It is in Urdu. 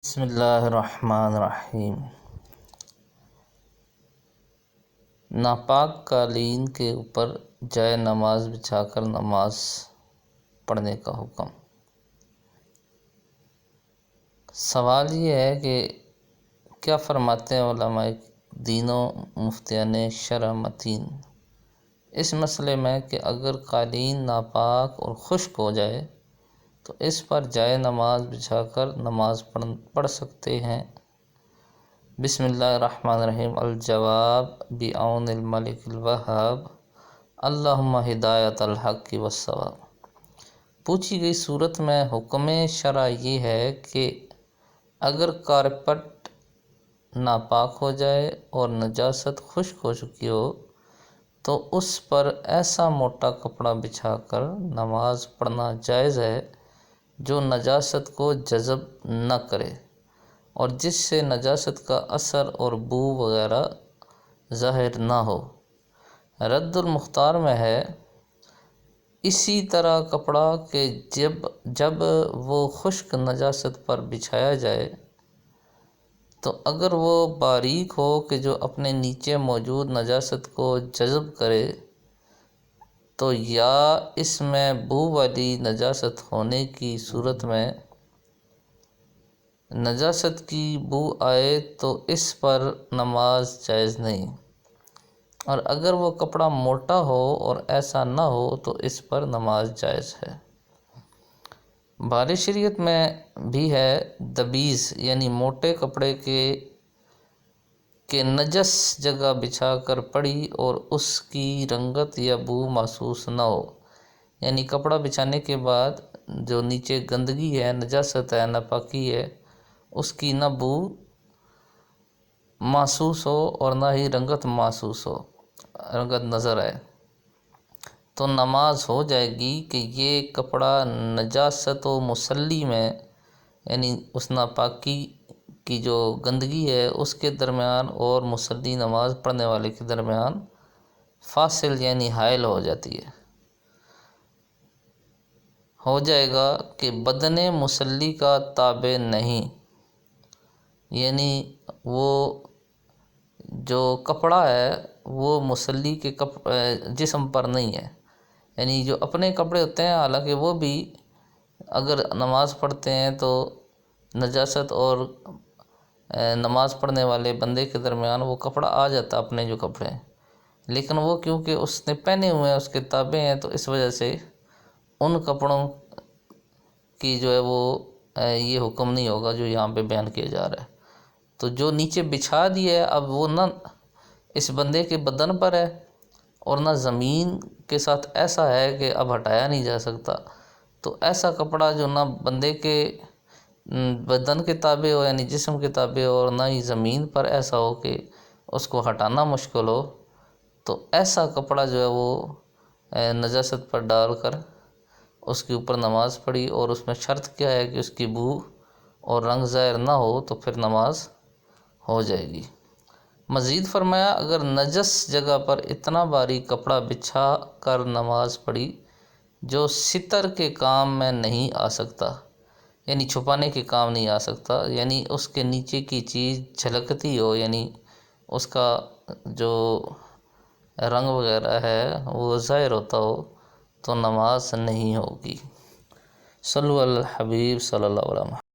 بسم اللہ الرحمن الرحیم۔ ناپاک قالین کے اوپر جائے نماز بچھا کر نماز پڑھنے کا حکم۔ سوال یہ ہے کہ کیا فرماتے ہیں علماء دین و مفتیان شرع متین اس مسئلے میں کہ اگر قالین ناپاک اور خشک ہو جائے تو اس پر جائے نماز بچھا کر نماز پڑھ سکتے ہیں؟ بسم اللہ الرحمن الرحیم۔ الجواب بعون الملک الوہاب، اللہم ہدایت الحق والصواب۔ پوچھی گئی صورت میں حکم شرع یہ ہے کہ اگر کارپٹ ناپاک ہو جائے اور نجاست خشک ہو چکی ہو تو اس پر ایسا موٹا کپڑا بچھا کر نماز پڑھنا جائز ہے جو نجاست کو جذب نہ کرے اور جس سے نجاست کا اثر اور بو وغیرہ ظاہر نہ ہو۔ رد المختار میں ہے اسی طرح کپڑا کہ جب وہ خشک نجاست پر بچھایا جائے تو اگر وہ باریک ہو کہ جو اپنے نیچے موجود نجاست کو جذب کرے تو یا اس میں بو والی نجاست ہونے کی صورت میں نجاست کی بو آئے تو اس پر نماز جائز نہیں، اور اگر وہ کپڑا موٹا ہو اور ایسا نہ ہو تو اس پر نماز جائز ہے۔ بار شریعت میں بھی ہے دبیز یعنی موٹے کپڑے کے نجس جگہ بچھا کر پڑی اور اس کی رنگت یا بو محسوس نہ ہو، یعنی کپڑا بچھانے کے بعد جو نیچے گندگی ہے، نجاست ہے، ناپاکی ہے، اس کی نہ بو محسوس ہو اور نہ ہی رنگت محسوس ہو، رنگت نظر آئے، تو نماز ہو جائے گی کہ یہ کپڑا نجاست و مصلی میں یعنی اس ناپاکی کی جو گندگی ہے اس کے درمیان اور مصلی نماز پڑھنے والے کے درمیان فاصل یعنی حائل ہو جاتی ہے، ہو جائے گا کہ بدن مصلی کا تابع نہیں، یعنی وہ جو کپڑا ہے وہ مصلی کے جسم پر نہیں ہے، یعنی جو اپنے کپڑے ہوتے ہیں حالانکہ وہ بھی اگر نماز پڑھتے ہیں تو نجاست اور نماز پڑھنے والے بندے کے درمیان وہ کپڑا آ جاتا اپنے جو کپڑے ہیں، لیکن وہ کیونکہ اس نے پہنے ہوئے ہیں اس کے تابع ہیں تو اس وجہ سے ان کپڑوں کی جو ہے وہ یہ حکم نہیں ہوگا جو یہاں پہ بیان کیا جا رہا ہے۔ تو جو نیچے بچھا دی ہے اب وہ نہ اس بندے کے بدن پر ہے اور نہ زمین کے ساتھ ایسا ہے کہ اب ہٹایا نہیں جا سکتا، تو ایسا کپڑا جو نہ بندے کے بدن کے تابع ہو یعنی جسم کے تابع ہو اور نہ ہی زمین پر ایسا ہو کہ اس کو ہٹانا مشکل ہو، تو ایسا کپڑا جو ہے وہ نجاست پر ڈال کر اس کے اوپر نماز پڑھی، اور اس میں شرط کیا ہے کہ اس کی بو اور رنگ ظاہر نہ ہو تو پھر نماز ہو جائے گی۔ مزید فرمایا اگر نجس جگہ پر اتنا باریک کپڑا بچھا کر نماز پڑھی جو ستر کے کام میں نہیں آ سکتا، یعنی چھپانے کے کام نہیں آ سکتا، یعنی اس کے نیچے کی چیز جھلکتی ہو، یعنی اس کا جو رنگ وغیرہ ہے وہ ظاہر ہوتا ہو تو نماز نہیں ہوگی۔ صلو علی الحبیب صلی اللہ علیہ وسلم۔